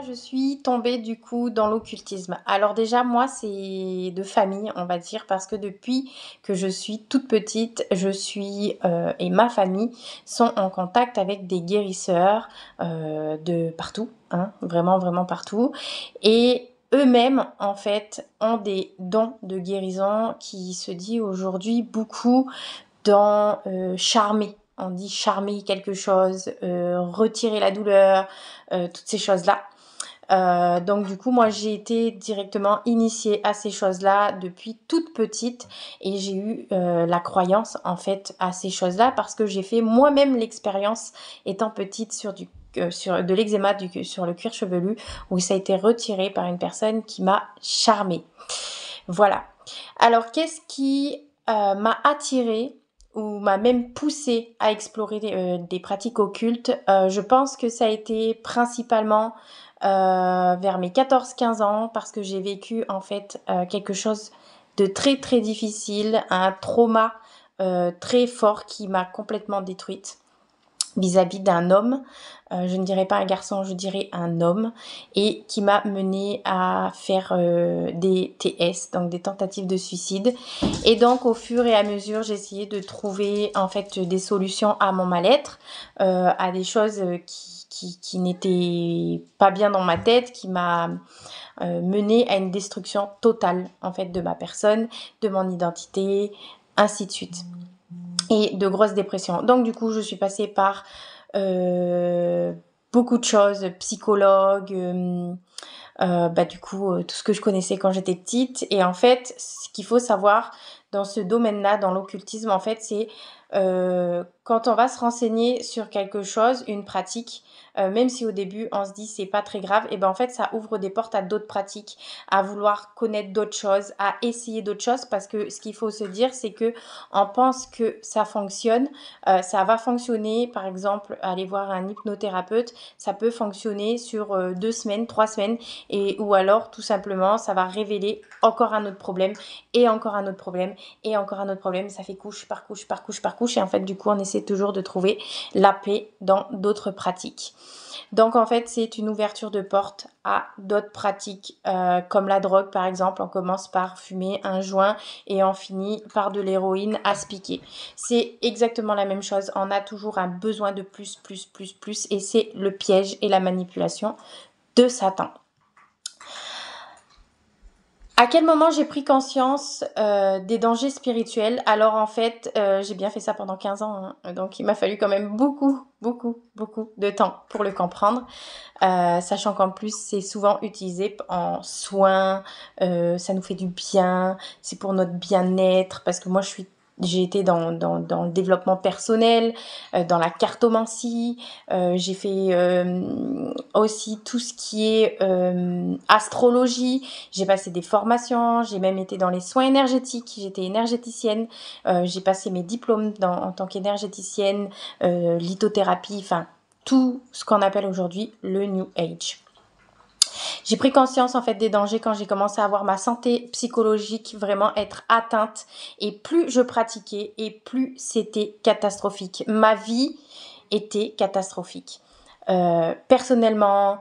je suis tombée du coup dans l'occultisme? Alors déjà, moi, c'est de famille, on va dire, parce que depuis que je suis toute petite, et ma famille sont en contact avec des guérisseurs de partout, hein, vraiment, vraiment partout. Et eux-mêmes, en fait, ont des dons de guérison qui se dit aujourd'hui beaucoup dans charmer. On dit charmer quelque chose, retirer la douleur, toutes ces choses-là. Donc du coup, moi, j'ai été directement initiée à ces choses-là depuis toute petite et j'ai eu la croyance en fait à ces choses-là parce que j'ai fait moi-même l'expérience étant petite sur de l'eczéma sur le cuir chevelu où ça a été retiré par une personne qui m'a charmée. Voilà. Alors, qu'est-ce qui m'a attirée ou m'a même poussée à explorer des pratiques occultes? Je pense que ça a été principalement vers mes 14-15 ans parce que j'ai vécu en fait quelque chose de très très difficile, un trauma très fort qui m'a complètement détruite vis-à-vis d'un homme, je ne dirais pas un garçon, je dirais un homme, et qui m'a mené à faire des TS, donc des tentatives de suicide. Et donc au fur et à mesure, j'ai essayé de trouver en fait des solutions à mon mal-être, à des choses qui n'étaient pas bien dans ma tête, qui m'a mené à une destruction totale en fait de ma personne, de mon identité, ainsi de suite. Et de grosses dépressions. Donc du coup, je suis passée par beaucoup de choses, psychologue, du coup, tout ce que je connaissais quand j'étais petite. Et en fait, ce qu'il faut savoir dans ce domaine-là, dans l'occultisme, en fait, c'est quand on va se renseigner sur quelque chose, une pratique, même si au début on se dit c'est pas très grave, et ben en fait ça ouvre des portes à d'autres pratiques, à vouloir connaître d'autres choses, à essayer d'autres choses, parce que ce qu'il faut se dire c'est que on pense que ça fonctionne, ça va fonctionner, par exemple aller voir un hypnothérapeute, ça peut fonctionner sur 2 semaines, 3 semaines, ou alors tout simplement ça va révéler encore un autre problème et encore un autre problème et encore un autre problème, ça fait couche par couche par couche par couche, et en fait du coup on essaie toujours de trouver la paix dans d'autres pratiques. Donc en fait c'est une ouverture de porte à d'autres pratiques comme la drogue par exemple. On commence par fumer un joint et on finit par de l'héroïne à se piquer. C'est exactement la même chose, on a toujours un besoin de plus, plus, plus, plus, et c'est le piège et la manipulation de Satan. À quel moment j'ai pris conscience des dangers spirituels? Alors en fait, j'ai bien fait ça pendant 15 ans, hein, donc il m'a fallu quand même beaucoup, beaucoup, beaucoup de temps pour le comprendre, sachant qu'en plus c'est souvent utilisé en soins, ça nous fait du bien, c'est pour notre bien-être, parce que moi j'ai été dans le développement personnel, dans la cartomancie, j'ai fait aussi tout ce qui est astrologie, j'ai passé des formations, j'ai même été dans les soins énergétiques, j'étais énergéticienne, j'ai passé mes diplômes en tant qu'énergéticienne, lithothérapie, enfin tout ce qu'on appelle aujourd'hui le New Age. J'ai pris conscience en fait des dangers quand j'ai commencé à voir ma santé psychologique vraiment être atteinte, et plus je pratiquais et plus c'était catastrophique. Ma vie était catastrophique. Personnellement,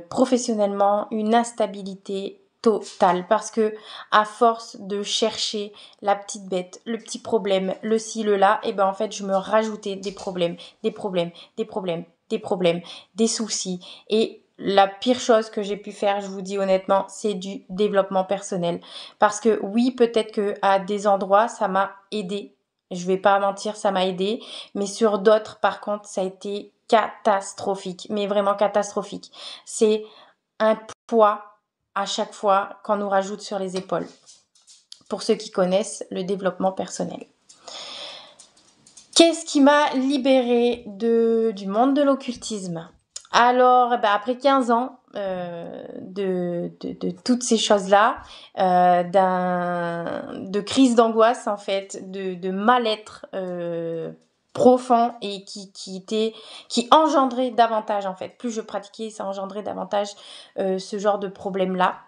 professionnellement, une instabilité totale, parce que à force de chercher la petite bête, le petit problème, le ci, le là, et ben en fait je me rajoutais des problèmes, des problèmes, des problèmes, des problèmes, des soucis. Et la pire chose que j'ai pu faire, je vous dis honnêtement, c'est du développement personnel. Parce que oui, peut-être que à des endroits, ça m'a aidé. Je vais pas mentir, ça m'a aidé. Mais sur d'autres, par contre, ça a été catastrophique. Mais vraiment catastrophique. C'est un poids à chaque fois qu'on nous rajoute sur les épaules. Pour ceux qui connaissent le développement personnel. Qu'est-ce qui m'a libérée du monde de l'occultisme? Alors, après 15 ans de toutes ces choses-là, de crise d'angoisse en fait, de mal-être profond, et qui engendrait davantage en fait. Plus je pratiquais, ça engendrait davantage ce genre de problème-là.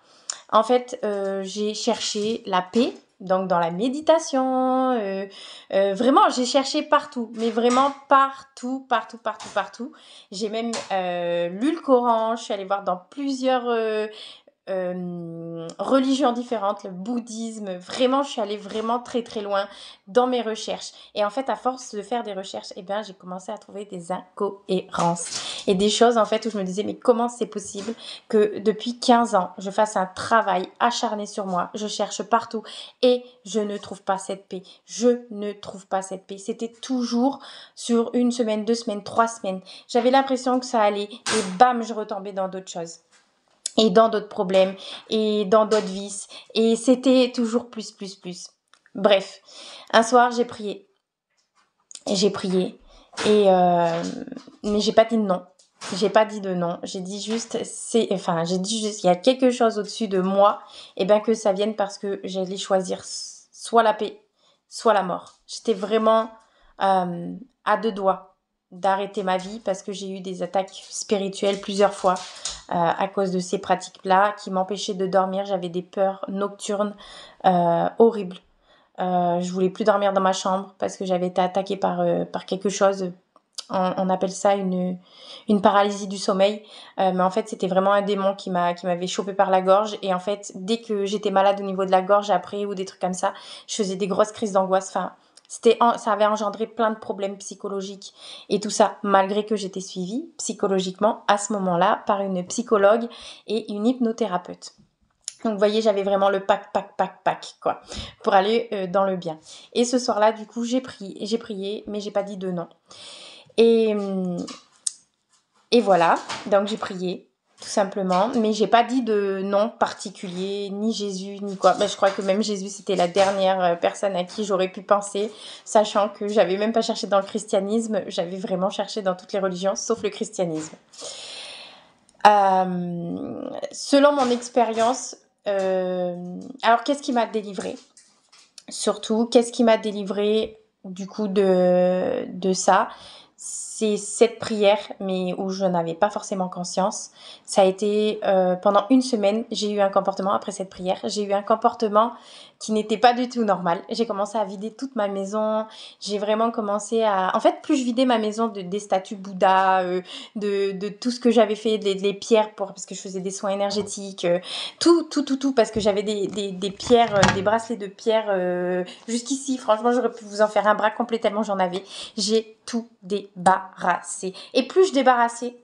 En fait, j'ai cherché la paix donc dans la méditation. Vraiment, j'ai cherché partout, mais vraiment partout, partout, partout, partout. J'ai même lu le Coran, je suis allée voir dans plusieurs religions différentes, le bouddhisme. Vraiment, je suis allée vraiment très très loin dans mes recherches. Et en fait, à force de faire des recherches, eh bien, j'ai commencé à trouver des incohérences et des choses en fait où je me disais mais comment c'est possible que depuis 15 ans, je fasse un travail acharné sur moi, je cherche partout et je ne trouve pas cette paix. Je ne trouve pas cette paix. C'était toujours sur une semaine, 2 semaines, 3 semaines. J'avais l'impression que ça allait et bam, je retombais dans d'autres choses et dans d'autres problèmes, et dans d'autres vices, et c'était toujours plus, plus, plus. Bref, un soir, j'ai prié, et mais j'ai pas dit de non. J'ai pas dit de non, j'ai dit juste, il y a quelque chose au-dessus de moi, et bien que ça vienne parce que j'allais choisir soit la paix, soit la mort. J'étais vraiment à deux doigts d'arrêter ma vie parce que j'ai eu des attaques spirituelles plusieurs fois à cause de ces pratiques-là qui m'empêchaient de dormir. J'avais des peurs nocturnes horribles. Je voulais plus dormir dans ma chambre parce que j'avais été attaquée par quelque chose. On appelle ça une paralysie du sommeil. Mais en fait, c'était vraiment un démon qui m'avait chopé par la gorge. Et en fait, dès que j'étais malade au niveau de la gorge après ou des trucs comme ça, je faisais des grosses crises d'angoisse. Enfin, ça avait engendré plein de problèmes psychologiques et tout ça, malgré que j'étais suivie psychologiquement à ce moment-là par une psychologue et une hypnothérapeute. Donc, vous voyez, j'avais vraiment le pack, quoi, pour aller dans le bien. Et ce soir-là, du coup, j'ai prié, mais j'ai pas dit de non. Et voilà, donc j'ai prié, tout simplement, mais j'ai pas dit de nom particulier, ni Jésus, ni quoi. Je crois que même Jésus, c'était la dernière personne à qui j'aurais pu penser, sachant que j'avais même pas cherché dans le christianisme, j'avais vraiment cherché dans toutes les religions, sauf le christianisme. Selon mon expérience, alors qu'est-ce qui m'a délivrée ? Surtout, qu'est-ce qui m'a délivrée du coup de ça ? C'est cette prière, mais où je n'avais pas forcément conscience. Ça a été pendant une semaine, j'ai eu un comportement après cette prière. J'ai eu un comportement qui n'était pas du tout normal. J'ai commencé à vider toute ma maison. J'ai vraiment commencé à... En fait, plus je vidais ma maison des statues Bouddha, de tout ce que j'avais fait, des pierres, parce que je faisais des soins énergétiques, tout, parce que j'avais des pierres, des bracelets de pierres jusqu'ici. Franchement, j'aurais pu vous en faire un bras complet tellement j'en avais. J'ai tout débarrassé. Et plus je débarrassais,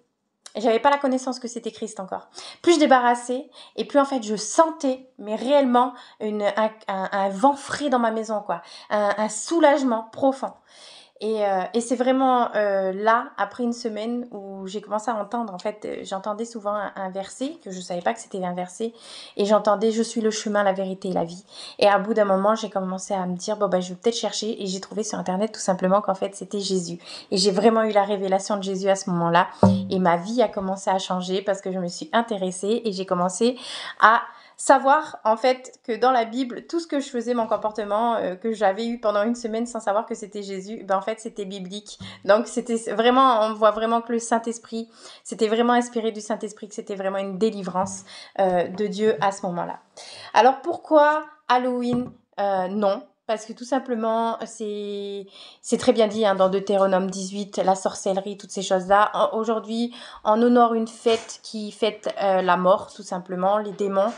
j'avais pas la connaissance que c'était Christ encore. Plus je débarrassais, et plus en fait je sentais, mais réellement, un vent frais dans ma maison, quoi. Un soulagement profond. Et c'est vraiment là, après une semaine, où j'ai commencé à entendre, en fait, j'entendais souvent un verset, que je savais pas que c'était un verset, et j'entendais « Je suis le chemin, la vérité et la vie ». Et à bout d'un moment, j'ai commencé à me dire « Bon, je vais peut-être chercher », et j'ai trouvé sur Internet tout simplement qu'en fait, c'était Jésus. Et j'ai vraiment eu la révélation de Jésus à ce moment-là, et ma vie a commencé à changer parce que je me suis intéressée, et j'ai commencé à savoir en fait que dans la Bible, tout ce que je faisais, mon comportement que j'avais eu pendant une semaine sans savoir que c'était Jésus, en fait c'était biblique. Donc c'était vraiment, on voit vraiment que le Saint-Esprit, c'était vraiment inspiré du Saint-Esprit, que c'était vraiment une délivrance de Dieu à ce moment-là. Alors pourquoi Halloween ? Non. Parce que tout simplement, c'est très bien dit dans Deutéronome 18, la sorcellerie, toutes ces choses-là. Aujourd'hui, on honore une fête qui fête la mort, tout simplement, les démons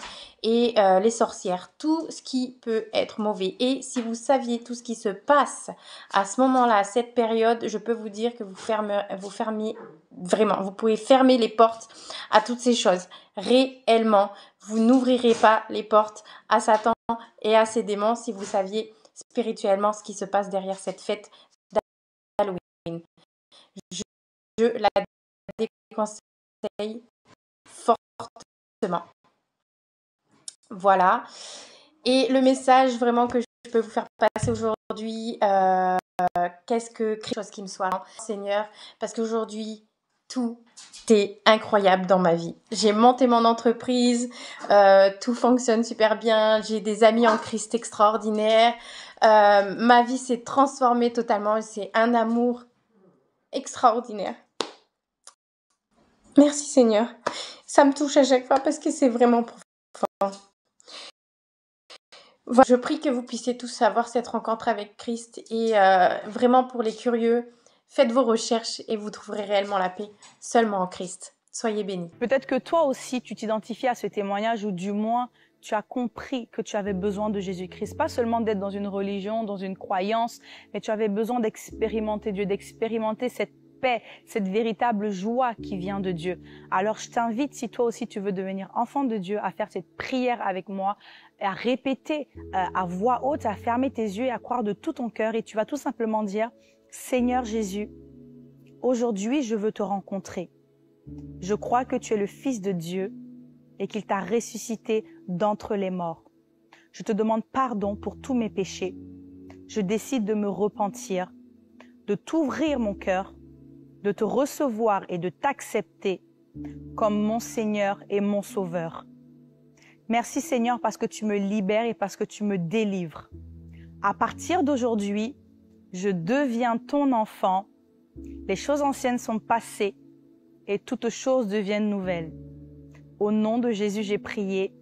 et les sorcières, tout ce qui peut être mauvais. Et si vous saviez tout ce qui se passe à ce moment-là, à cette période, je peux vous dire que vous fermiez vraiment, vous pouvez fermer les portes à toutes ces choses. Réellement, vous n'ouvrirez pas les portes à Satan et à ses démons si vous saviez spirituellement ce qui se passe derrière cette fête d'Halloween. Je la déconseille fortement. Voilà. Et le message vraiment que je peux vous faire passer aujourd'hui, qu'est-ce que quelque chose qui me soit Seigneur, parce qu'aujourd'hui tout est incroyable dans ma vie. J'ai monté mon entreprise, tout fonctionne super bien, j'ai des amis en Christ extraordinaires, ma vie s'est transformée totalement, c'est un amour extraordinaire. Merci Seigneur, ça me touche à chaque fois parce que c'est vraiment profond. Voilà, je prie que vous puissiez tous avoir cette rencontre avec Christ et vraiment pour les curieux, faites vos recherches et vous trouverez réellement la paix seulement en Christ. Soyez bénis. Peut-être que toi aussi, tu t'identifies à ce témoignage ou du moins, tu as compris que tu avais besoin de Jésus-Christ. Pas seulement d'être dans une religion, dans une croyance, mais tu avais besoin d'expérimenter Dieu, d'expérimenter cette paix, cette véritable joie qui vient de Dieu. Alors je t'invite, si toi aussi tu veux devenir enfant de Dieu, à faire cette prière avec moi, à répéter à voix haute, à fermer tes yeux et à croire de tout ton cœur. Et tu vas tout simplement dire, Seigneur Jésus, aujourd'hui je veux te rencontrer. Je crois que tu es le Fils de Dieu et qu'il t'a ressuscité d'entre les morts. Je te demande pardon pour tous mes péchés. Je décide de me repentir, de t'ouvrir mon cœur, de te recevoir et de t'accepter comme mon Seigneur et mon Sauveur. Merci Seigneur parce que tu me libères et parce que tu me délivres. À partir d'aujourd'hui, je deviens ton enfant. Les choses anciennes sont passées et toutes choses deviennent nouvelles. Au nom de Jésus, j'ai prié.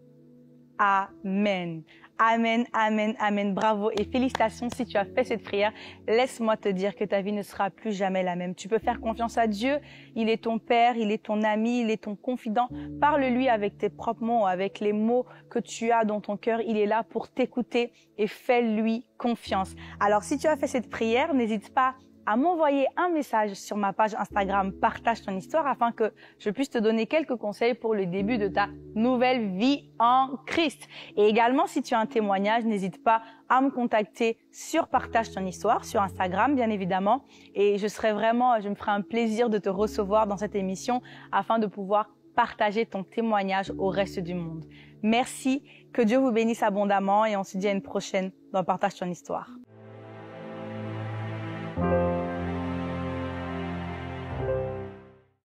Amen. Amen, amen, amen. Bravo et félicitations si tu as fait cette prière. Laisse-moi te dire que ta vie ne sera plus jamais la même. Tu peux faire confiance à Dieu. Il est ton Père, il est ton ami, il est ton confident. Parle-lui avec tes propres mots, avec les mots que tu as dans ton cœur. Il est là pour t'écouter et fais-lui confiance. Alors, si tu as fait cette prière, n'hésite pas à m'envoyer un message sur ma page Instagram « Partage ton histoire » afin que je puisse te donner quelques conseils pour le début de ta nouvelle vie en Christ. Et également, si tu as un témoignage, n'hésite pas à me contacter sur Partage ton histoire, sur Instagram bien évidemment. Et je me ferai un plaisir de te recevoir dans cette émission afin de pouvoir partager ton témoignage au reste du monde. Merci, que Dieu vous bénisse abondamment et on se dit à une prochaine dans Partage ton histoire.